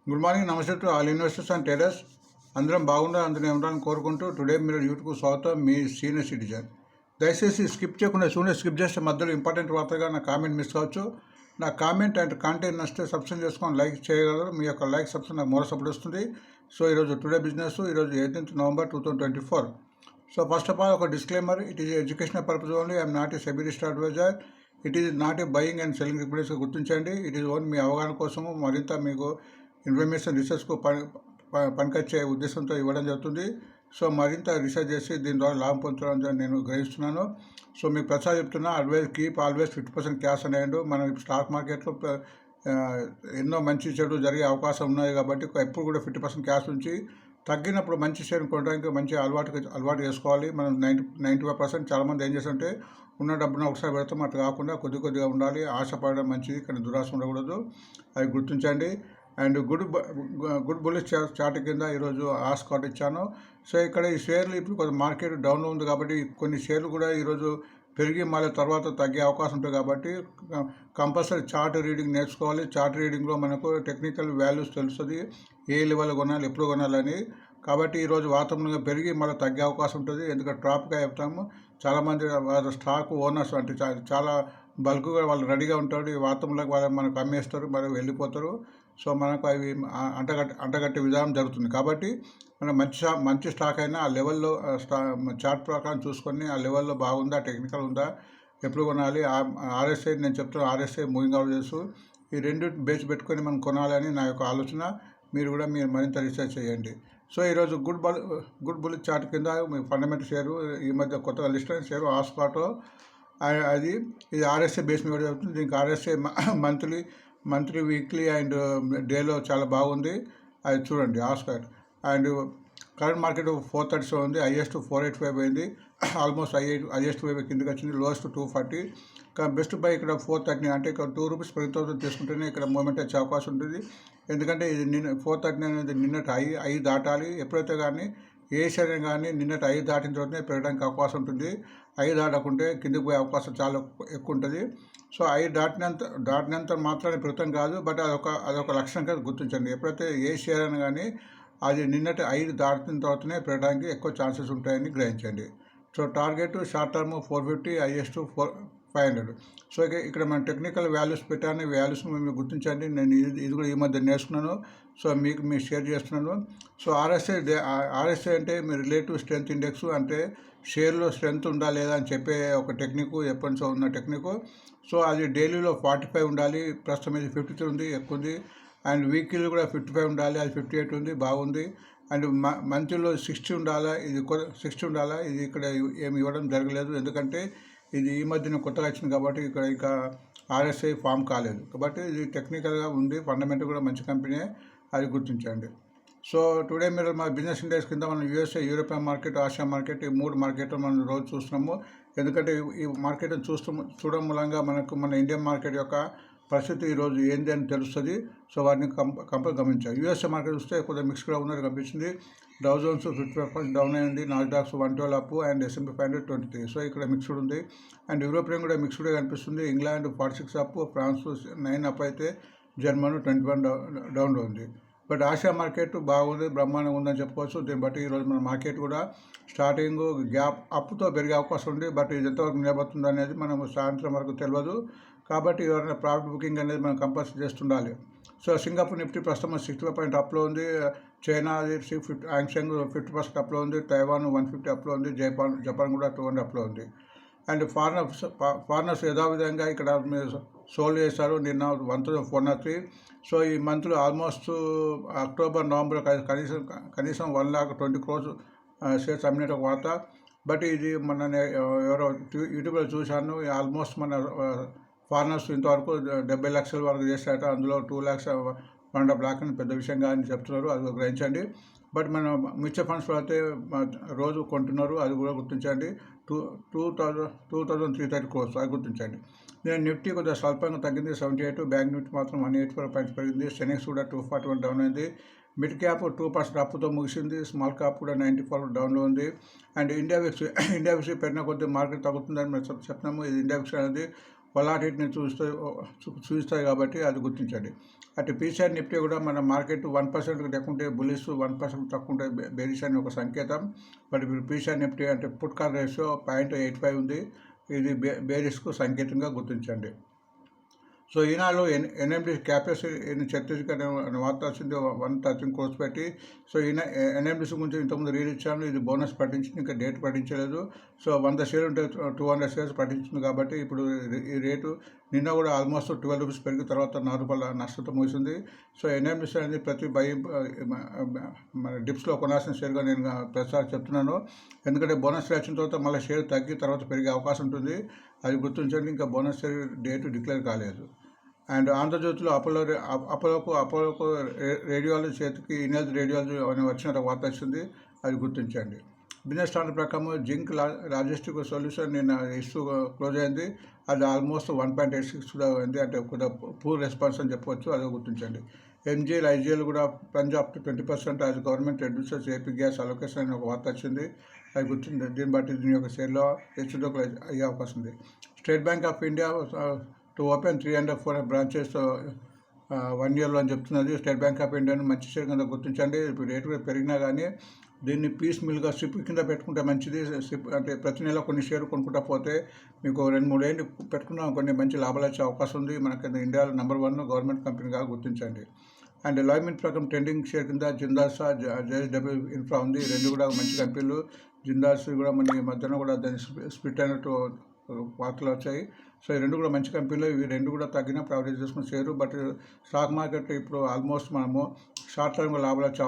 Good morning, నమస్తే to all investors and traders. అందరం బాగుండాలి, అందరం ఉండాలని కోరుకుంటూ టుడే మీరు యూట్యూబ్కు స్వాగతం. మీ సీనియర్ సిటిజన్. దయచేసి స్కిప్ చేయకుండా చూడండి. స్కిప్ చేస్తే మధ్యలో ఇంపార్టెంట్ వార్తగా నా కామెంట్ మిస్ కావచ్చు. నా కామెంట్ అండ్ కాంటెంట్ నచ్చితే సబ్స్క్రైబ్ చేసుకొని లైక్ చేయగలరు. మీ యొక్క లైక్ సబ్స్క్రైబ్ నాకు మరో సపోర్ట్ వస్తుంది. సో ఈరోజు టుడే బిజినెస్, ఈరోజు 18th November 2024. So first of all ఒక disclaimer, it is educational purpose only. I'm not a SEBI registered advisor. It is not a buying and selling recommendation. గుర్తించండి. It is own మీ అవగాహన కోసము, మరింత మీకు information రీసెర్చ్కు పనికొచ్చే ఉద్దేశంతో ఇవ్వడం జరుగుతుంది. సో మరింత రీసెర్చ్ చేసి దీని ద్వారా లాభం పొందడం నేను గ్రహిస్తున్నాను. సో మీకు ప్రసాద్ చెప్తున్నా, అడ్వైజ్ కీప్ ఆల్వేస్ 50% క్యాష్ అనేయండు. మనం స్టాక్ మార్కెట్లో ఎన్నో మంచి చెడు జరిగే అవకాశం ఉన్నాయి కాబట్టి ఎప్పుడు కూడా 50% క్యాష్ ఉంచి తగ్గినప్పుడు మంచి షేర్ కొనడానికి మంచి అలవాటు చేసుకోవాలి. మనం 95% చాలామంది ఏం చేస్తుంటే ఉన్న డబ్బును ఒకసారి పెడతాం. అట్లా కాకుండా కొద్దిగా ఉండాలి. ఆశపడడం మంచిది, కానీ దురాశ ఉండకూడదు. అవి గుర్తించండి. అండ్ గుడ్ బుల్లిష్ చార్ట్ కింద ఈరోజు ఆస్కాట్ ఇచ్చాను. సో ఇక్కడ ఈ షేర్లు ఇప్పుడు కొంచెం మార్కెట్ డౌన్లో ఉంది కాబట్టి కొన్ని షేర్లు కూడా ఈరోజు పెరిగి మళ్ళీ తర్వాత తగ్గే అవకాశం ఉంటుంది కాబట్టి కంపల్సరీ చార్ట్ రీడింగ్ నేర్చుకోవాలి. చార్ట్ రీడింగ్లో మనకు టెక్నికల్ వాల్యూస్ తెలుస్తుంది, ఏ లెవెల్ కొనాలి, ఎప్పుడు కొనాలని. కాబట్టి ఈరోజు వాతావరణంగా పెరిగి మళ్ళీ తగ్గే అవకాశం ఉంటుంది. ఎందుకంటే ట్రాప్గా చెప్తాము. చాలామంది వాళ్ళ స్టాక్ ఓనర్స్ అంటే చాలా బల్క్గా వాళ్ళు రెడీగా ఉంటారు. ఈ వాతావరణంలోకి వాళ్ళు మనకు అమ్మేస్తారు, మరి వెళ్ళిపోతారు. సో మనకు అవి అంటగట్టే విధానం జరుగుతుంది. కాబట్టి మనం మంచి స్టాక్ అయినా ఆ లెవెల్లో చార్ట్ ప్రకారం చూసుకొని ఆ లెవెల్లో బాగుందా, టెక్నికల్ ఉందా, ఎప్పుడు కొనాలి, ఆర్ఎస్ఐ నేను చెప్తాను. ఆర్ఎస్ఐ మూవింగ్ అవర్స్, ఈ రెండు బేస్ పెట్టుకొని మనం కొనాలని నా యొక్క ఆలోచన. మీరు మరింత రీసెర్చ్ చేయండి. సో ఈరోజు గుడ్ బుల్ చార్ట్ కింద మీ ఫండమెంటల్ షేరు, ఈ మధ్య కొత్తగా లిస్ట్ అయిన షేరు ఆస్కాటో. ఇది ఆర్ఎస్ఐ బేస్ మీద జరుగుతుంది. దీనికి ఆర్ఎస్ఐ మంత్లీ వీక్లీ అండ్ డేలో చాలా బాగుంది. అది చూడండి ఆస్కాట్. అండ్ కరెంట్ మార్కెట్ 430 ఉంది. హైయెస్ట్ 485 అయింది. ఆల్మోస్ట్ హైయెస్ట్ వైపు కిందకి వచ్చింది. లోయెస్ట్ 240. కానీ బెస్ట్ బై ఇక్కడ 430, అంటే ఇక్కడ ₹2 per 1,000 తీసుకుంటేనే ఇక్కడ మూమెంట్ వచ్చే అవకాశం ఉంటుంది. ఎందుకంటే ఇది 430 అనేది నిన్నటి హై దాటాలి. ఎప్పుడైతే కానీ ఏ షేర్ కానీ నిన్నటి 5 దాటిన తర్వాతనే పెరగడానికి అవకాశం ఉంటుంది. 5 దాటకుంటే కిందికి పోయే అవకాశం చాలా ఎక్కువ ఉంటుంది. సో 5 దాటినంత మాత్రాన్ని పెరుగుతాం కాదు, బట్ అదొక లక్షణంగా గుర్తించండి. ఎప్పుడైతే ఏ షేర్ అయినా కానీ అది నిన్నటి 5 దాటిన తర్వాతనే పెరగడానికి ఎక్కువ ఛాన్సెస్ ఉంటాయని గ్రహించండి. So target short term 450, highest 500. So ఇక్కడ మనం టెక్నికల్ వాల్యూస్ పెట్టాను. వాల్యూస్ని మీరు గుర్తించండి. నేను ఇది కూడా ఈ మధ్య నేర్చుకున్నాను. సో మీకు షేర్ చేస్తున్నాను. సో ఆర్ఎస్ఐ అంటే మీ రిలేటివ్ స్ట్రెంత్ ఇండెక్స్, అంటే షేర్లో స్ట్రెంత్ ఉందా లేదా అని చెప్పే ఒక టెక్నిక్, ఎప్పటి నుంచో ఉన్న టెక్నిక్. సో అది డైలీలో 45 ఉండాలి. ప్రస్తుతం ఇది 53 ఉంది, ఎక్కువ ఉంది. అండ్ వీక్లీ కూడా 55 ఉండాలి, అది 58 ఉంది, బాగుంది. అండ్ మంత్లీలో 60 ఉండాలా, ఇది 60 ఉండాలా. ఇది ఇక్కడ ఏమి ఇవ్వడం జరగలేదు, ఎందుకంటే ఇది ఈ మధ్యన కొత్తగా వచ్చింది కాబట్టి ఇక్కడ ఇంకా ఆర్ఎస్ఐ ఫామ్ కాలేదు. కాబట్టి ఇది టెక్నికల్గా ఉంది, ఫండమెంటల్ కూడా మంచి కంపెనీ, అది గుర్తించండి. సో టుడే మీరు మా బిజినెస్ ఇండెక్స్ కింద మనం USA, European market, Asia market, ఈ 3 మార్కెట్లు మనం రోజు చూస్తున్నాము. ఎందుకంటే ఈ మార్కెట్ని చూడడం మూలంగా మన ఇండియన్ మార్కెట్ యొక్క పరిస్థితి ఈరోజు ఏంది అని తెలుస్తుంది. సో వాటిని కంపల్సరీ గమనించాలి. యూఎస్ఏ మార్కెట్ చూస్తే కొద్దిగా మిక్స్డ్గా ఉన్నది కనిపిస్తుంది. డౌ జోన్స్ 55% డౌన్ అయింది, Nasdaq's 112 up, and S&P 500 23. So ఇక్కడ మిక్స్డ్ ఉంది. అండ్ యూరోపియన్ కూడా మిక్స్డ్గా కనిపిస్తుంది. ఇంగ్లాండ్ 46 అప్, ఫ్రాన్స్ 9 అప్ అయితే జర్మనీ 21 డౌన్లో ఉంది. బట్ ఆసియా మార్కెట్ బాగుంది, బ్రహ్మాండంగా ఉందని చెప్పుకోవచ్చు. దీన్ని బట్టి ఈరోజు మన మార్కెట్ కూడా స్టార్టింగ్ గ్యాప్ అప్తో పెరిగే అవకాశం ఉంది. బట్ ఇది ఎంతవరకు నిలబడుతుంది అనేది మనం సాయంత్రం వరకు తెలియదు. కాబట్టి ఎవరైనా ప్రాఫిట్ బుకింగ్ అనేది మనం కంపల్సరీ చేస్తుండాలి. సో సింగపూర్ నిఫ్టీ ప్రస్తుతం 65 పాయింట్ అప్లో ఉంది. చైనా హాంగ్సెంగ్ 50% అప్లో ఉంది. తైవాన్ 150 అప్లో ఉంది. జపాన్ కూడా 200 అప్లో ఉంది. అండ్ ఫారినర్స్ యథావిధంగా ఇక్కడ మీరు సోల్డ్ చేశారు. నిన్న 1,403. సో ఈ మంత్లో ఆల్మోస్ట్ అక్టోబర్, నవంబర్ కనీసం 1,20 crores షేర్స్ అమ్మినట్టు ఒక వార్త. బట్ ఇది ఎవరో యూట్యూబ్లో చూశాను. ఆల్మోస్ట్ మన ఫారినర్స్ ఇంతవరకు 70 లక్షల వరకు చేశారట. అందులో 2 lakhs 1.5 lakh అని పెద్ద విషయంగా అని చెప్తున్నారు, అది గ్రహించండి. బట్ మన మ్యూచువల్ ఫండ్స్లో అయితే రోజు కొంటున్నారు, అది కూడా గుర్తించండి. 2,330 crores, అది గుర్తించండి. నేను నిఫ్టీ కొద్దిగా స్వల్పంగా తగ్గింది, 78. బ్యాంక్ నిఫ్టీ మాత్రం 184 పాయింట్స్ పెరిగింది. సెనెక్స్ కూడా 241 డౌన్ అయింది. మిడ్ క్యాప్ 2% అప్తో ముగిసింది. స్మాల్ క్యాప్ కూడా 94 డౌన్లో ఉంది. అండ్ ఇండియా విక్స్ పెరిగిన కొద్ది మార్కెట్ తగ్గుతుందని మేము చెప్తున్నాము. ఇది ఇండియా విక్స్ అనేది వొలాటిలిటీని చూస్తాయి కాబట్టి అది గుర్తించండి. అటు పీసీఆర్ నిఫ్టీ కూడా మన మార్కెట్ 1% లేకుంటే బులిష్, 1% తక్కువ ఉంటే బేరిష్ అని ఒక సంకేతం. బట్ ఇప్పుడు పీసీఆర్ నిఫ్టీ అంటే పుట్ కాల్ రేషియో 0.85 ఉంది. ఇది బేరిష్కు సంకేతంగా గుర్తించండి. సో ఈనాడు ఎన్ఎండి క్యాపెస్ ఛత్తీస్గఢ్ అనే వార్త వచ్చింది, 113 crores పెట్టి. సో ఎన్ఎండిసి గురించి ఇంతకుముందు రీడ్ ఇచ్చాను, ఇది బోనస్ పట్టించింది, ఇంకా డేట్ పట్టించలేదు. సో 100 షేర్ ఉంటే 200 shares పట్టించింది కాబట్టి ఇప్పుడు ఈ రేటు నిన్న కూడా ఆల్మోస్ట్ 12 రూపీస్ పెరిగిన తర్వాత 4 రూపాయల నష్టంతో ముగిసింది. సో ఎన్ఎండిసి అనేది ప్రతి మన డిప్స్లో కొనాల్సిన షేర్గా నేను ప్రతిసారి చెప్తున్నాను. ఎందుకంటే బోనస్ వచ్చిన తర్వాత మళ్ళీ షేర్ తగ్గి తర్వాత పెరిగే అవకాశం ఉంటుంది, అది గుర్తించండి. ఇంకా బోనస్ షేర్ డేట్ డిక్లేర్ కాలేదు. అండ్ ఆంధ్రజ్యోతిలో అపోలోకు రేడియాలజీ చేతికి ఇన్హెల్త్ రేడియాలజీ అని వచ్చిన వార్త వచ్చింది, అది గుర్తించండి. బిజినెస్ స్టాండర్డ్ ప్రకారం జింక్ లాజిస్టిక్ సొల్యూషన్ నిన్న ఇష్యూ క్లోజ్ అయింది, అది ఆల్మోస్ట్ 1.86 కూడా అయింది, అంటే కొద్దిగా పూర్ రెస్పాన్స్ అని చెప్పవచ్చు, అది గుర్తించండి. ఎంజీఎల్ ఐజీఎల్ కూడా Punjab 20% as government reduces AP gas allocation అని ఒక వార్త వచ్చింది, అది గుర్తుంది. దీన్ని బట్టి దీని యొక్క షేర్లో హెచ్చుతగ్గులు అయ్యే అవకాశం ఉంది. State bank of India to open 304 branches 1 yearలో అని చెప్తున్నది. స్టేట్ బ్యాంక్ ఆఫ్ ఇండియాను మంచి షేర్ కింద గుర్తించండి. ఇప్పుడు రేటు పెరిగినా కానీ దీన్ని పీస్ మిల్గా సిప్ కింద పెట్టుకుంటే మంచిది. సిప్ అంటే ప్రతి నెల కొన్ని షేర్ కొనుక్కుంటా పోతే మీకు 2-3 ఏళ్ళు పెట్టుకున్న కొన్ని మంచి లాభాలు వచ్చే అవకాశం ఉంది. మనకి ఇండియాలో నెంబర్ 1 గవర్నమెంట్ కంపెనీగా గుర్తించండి. అండ్ లైవ్మిన్ ప్రకారం ట్రెండింగ్ షేర్ కింద జిందాల్సా, జేఎస్డబ్ల్యూ ఇన్ఫ్రా ఉంది. రెండు కూడా మంచి కంపెనీలు. జిందాల్స్ కూడా మన ఈ మధ్యన కూడా దాన్ని స్ప్లిట్ అయినట్టు వార్తలు వచ్చాయి. సో ఈ రెండు కూడా మంచి కంపెనీలు, ఇవి రెండు కూడా తగ్గినప్పుడు యావరేజ్ చేసుకుని షేరు. బట్ స్టాక్ మార్కెట్ ఇప్పుడు ఆల్మోస్ట్ మనము షార్ట్ టర్మ్గా లాభాలు వచ్చే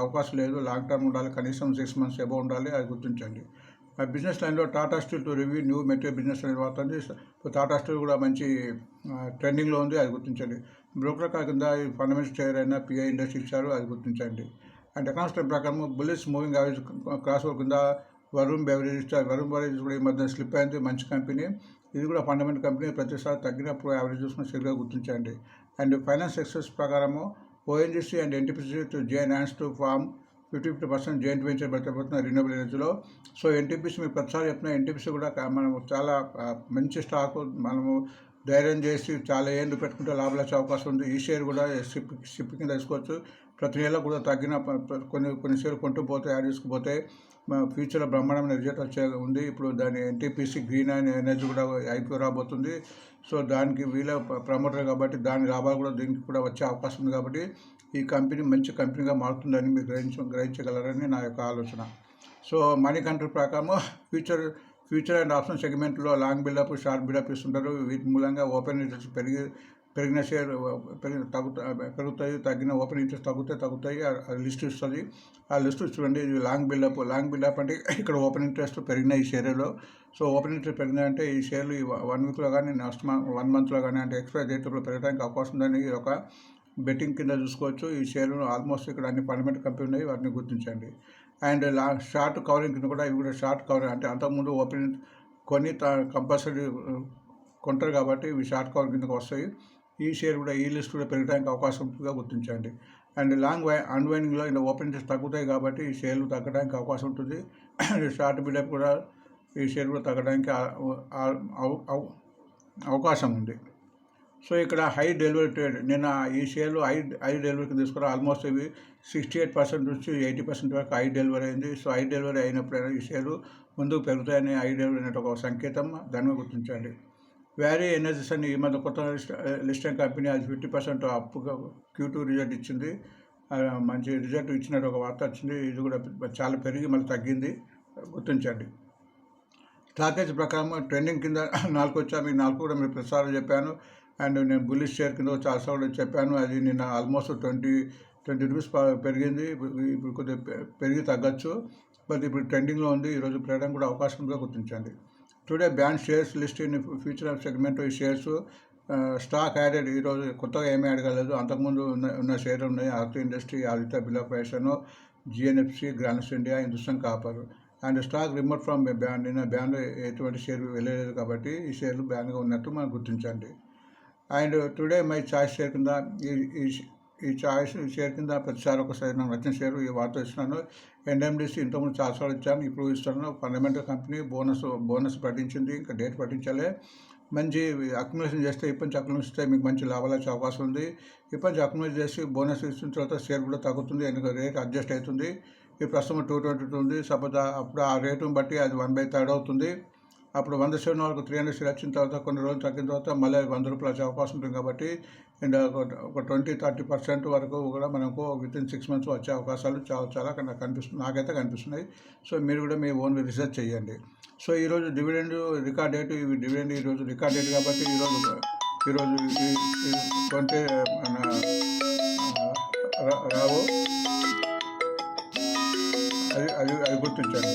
అవకాశం లేదు, లాంగ్ టర్మ్ ఉండాలి, కనీసం 6 months ఎబో ఉండాలి, అది గుర్తించండి. బిజినెస్ లైన్లో Tata steel to review new material business అనేది వార్త ఉంది. టాటా స్టీల్ కూడా మంచి ట్రెండింగ్లో ఉంది, అది గుర్తించండి. బ్రోకర్ కింద ఫండమెంటల్ షేర్ అయినా పిఐ ఇండస్ట్రీ ఇచ్చారు, అది గుర్తించండి. అండ్ ఎకనామిక్స్ టైం ప్రకారం bullish moving average cross over కింద వరుణ్ బెవరేజ్ కూడా ఈ మధ్య స్లిప్ అయింది, మంచి కంపెనీ, ఇది కూడా ఫండమెంటల్ కంపెనీ. ప్రతిసారి తగ్గినప్పుడు యావరేజ్ చూసుకుని షేర్గా గుర్తించండి. అండ్ ఫైనాన్స్ ఎక్సెస్ ప్రకారము ONGC and NTPC to join hands to form 50% joint venture పెట్టబోతున్న రిన్యూవబుల్ ఎనర్జీలో. సో ఎన్టీపీసీ మీరు ప్రతిసారి చెప్పిన ఎన్టీపీసీ కూడా మనము చాలా మంచి స్టాక్, మనము ధైర్యం చేసి చాలా ఏళ్ళు పెట్టుకుంటే లాభాలు వచ్చే అవకాశం ఉంది. ఈ షేర్ కూడా షిప్ కింద తీసుకోవచ్చు. ప్రతి నెల కూడా తగ్గిన కొన్ని షేర్ కొంటూ పోతే యాడ్ చేసుకుపోతే ఫ్యూచర్లో బ్రహ్మాండమైన రిజల్ట్ వచ్చే ఉంది. ఇప్పుడు దాని ఎన్టీపీసీ గ్రీన్ ఎనర్జీ కూడా ఐపీఓ రాబోతుంది. సో దానికి వీళ్ళ ప్రమోటర్ కాబట్టి దాని లాభాలు కూడా దీనికి కూడా వచ్చే అవకాశం ఉంది. కాబట్టి ఈ కంపెనీ మంచి కంపెనీగా మారుతుందని మీరు గ్రహించగలరని నా యొక్క ఆలోచన. సో మనీ కంట్రోల్ ప్రకారం ఫ్యూచర్ అండ్ ఆప్షన్ సెగ్మెంట్లో లాంగ్ బిల్డప్, షార్ట్ బిల్డప్ ఇస్తుంటారు. వీటి మూలంగా ఓపెన్ ఇంట్రెస్ట్ పెరిగిన షేర్ పెరుగుతాయి, తగ్గిన ఓపెన్ ఇంట్రెస్ట్ తగ్గుతాయి. అది లిస్ట్ ఇస్తుంది, ఆ లిస్ట్ చూడండి. ఇది లాంగ్ బిల్డప్ అంటే ఇక్కడ ఓపెన్ ఇంట్రెస్ట్ పెరిగిన ఈ షేర్లో. సో ఓపెన్ ఇంట్రెస్ట్ పెరిగిందంటే ఈ షేర్లు 1 weekలో కానీ నెక్స్ట్ 1 monthలో కానీ అంటే ఎక్స్పైరీ డేట్లో పెరగడానికి అవకాశం ఉందని ఒక బెట్టింగ్ కింద చూసుకోవచ్చు. ఈ షేర్లు ఆల్మోస్ట్ ఇక్కడ అన్ని ఫండమెంటల్ కంపెనీ ఉన్నాయి, వాటిని గుర్తించండి. అండ్ షార్ట్ కవరింగ్ కింద కూడా ఇవి కూడా షార్ట్ కవరింగ్ అంటే అంతకుముందు ఓపెన్ కొన్ని కంపల్సరీ కొంటారు కాబట్టి ఇవి షార్ట్ కవరింగ్ కిందకు వస్తాయి. ఈ షేర్ కూడా ఈ లిస్ట్ కూడా పెరగడానికి అవకాశం ఉంటుందిగా గుర్తించండి. అండ్ లాంగ్ అన్వైండింగ్లో ఇలా ఓపెన్ ఇంట్రెస్ట్ తగ్గుతాయి కాబట్టి ఈ షేర్లు తగ్గడానికి అవకాశం ఉంటుంది. షార్ట్ బిల్డప్ కూడా ఈ షేర్ కూడా తగ్గడానికి అవకాశం ఉంది. సో ఇక్కడ హై డెలివరీ ట్రేడ్, నిన్న ఈ షేర్లు హై డెలివరీకి తీసుకురా ఆల్మోస్ట్ ఇవి 68% నుంచి 80% వరకు హై డెలివరీ అయింది. సో హై డెలివరీ అయినప్పుడైనా ఈ షేర్లు ముందుకు పెరుగుతాయని హై డెలివరీ అనే ఒక సంకేతం, దాన్ని గుర్తించండి. వ్యారీ ఎనర్జీస్ అని ఈ మధ్య కొత్త లిస్టెడ్ కంపెనీ అది 50% అప్పుగా Q2 రిజల్ట్ ఇచ్చింది, మంచి రిజల్ట్ ఇచ్చినట్టు ఒక వార్త వచ్చింది. ఇది కూడా చాలా పెరిగి మళ్ళీ తగ్గింది, గుర్తించండి. స్ట్రాటజీ ప్రకారం ట్రెండింగ్ కింద 4 వచ్చాము, ఈ 4 కూడా మీరు ప్రతిసారి చెప్పాను. అండ్ నేను బుల్లిష్ షేర్ కింద చాలా కూడా చెప్పాను, అది నిన్న ఆల్మోస్ట్ 20 రూపీస్ పెరిగింది. ఇప్పుడు కొద్దిగా పెరిగి తగ్గచ్చు, బట్ ఇప్పుడు ట్రెండింగ్లో ఉంది. ఈరోజు పెరగడానికి కూడా అవకాశం ఉందిగా గుర్తించండి. Today ban shares list in future of segment. ఈ షేర్స్ స్టాక్ యాడెడ్, ఈరోజు కొత్తగా ఏమీ యాడ్ కాలేదు, అంతకుముందు ఉన్న షేర్లు ఉన్నాయి. Aarti industry, Aditya Birla fashion, GNFC, Granules India, Hindustan copper. And stock removed from ban, నిన్న బ్యాన్ ఎటువంటి షేర్ వెళ్ళలేదు కాబట్టి ఈ షేర్లు బ్యాన్గా ఉన్నట్టు మనం గుర్తించండి. And today my choice share కింద ఈ చాయిస్ షేర్ కింద ప్రతిసారి ఒకసారి నాకు నచ్చిన షేరు ఈ వార్త ఇస్తున్నాను. ఎన్ఎండిసి ఇంతకుముందు చాలాసార్లు ఇచ్చాను, ఇప్పుడు ఇస్తున్నాను. ఫండమెంటల్ కంపెనీ బోనస్ ప్రకటించింది, ఇంకా డేట్ ప్రకటించాలి. మంచి అక్యుములేషన్ చేస్తే ఇప్పటి నుంచి అక్యుములేషన్ ఇస్తే మీకు మంచి లాభాలు వచ్చే అవకాశం ఉంది. ఇప్పటి నుంచి అక్యుములేట్ చేసి బోనస్ ఇచ్చిన తర్వాత షేర్ కూడా తగ్గుతుంది, ఎందుకంటే రేట్ అడ్జస్ట్ అవుతుంది. ఈ ప్రస్తుతం 222 ఉంది. సపోజ్ అప్పుడు ఆ రేటును బట్టి అది 1/3 అవుతుంది. అప్పుడు 100 షేర్ వరకు 300 షేర్ వచ్చిన తర్వాత కొన్ని రోజులు తగ్గిన తర్వాత మళ్ళీ 100 రూపాయలు వచ్చే అవకాశం ఉంటుంది. కాబట్టి అండ్ ఒక 20-30% వరకు కూడా మనకు వితిన్ 6 months వచ్చే అవకాశాలు చాలా కనిపిస్తుంది, నాకైతే కనిపిస్తున్నాయి. సో మీరు కూడా మీ ఓన్ రీసెర్చ్ చేయండి. సో ఈరోజు డివిడెండ్ రికార్డ్ డేట్, ఇవి డివిడెండ్ ఈరోజు రికార్డ్ డేట్ కాబట్టి ఈరోజు 20 రావు, అది గుర్తించండి.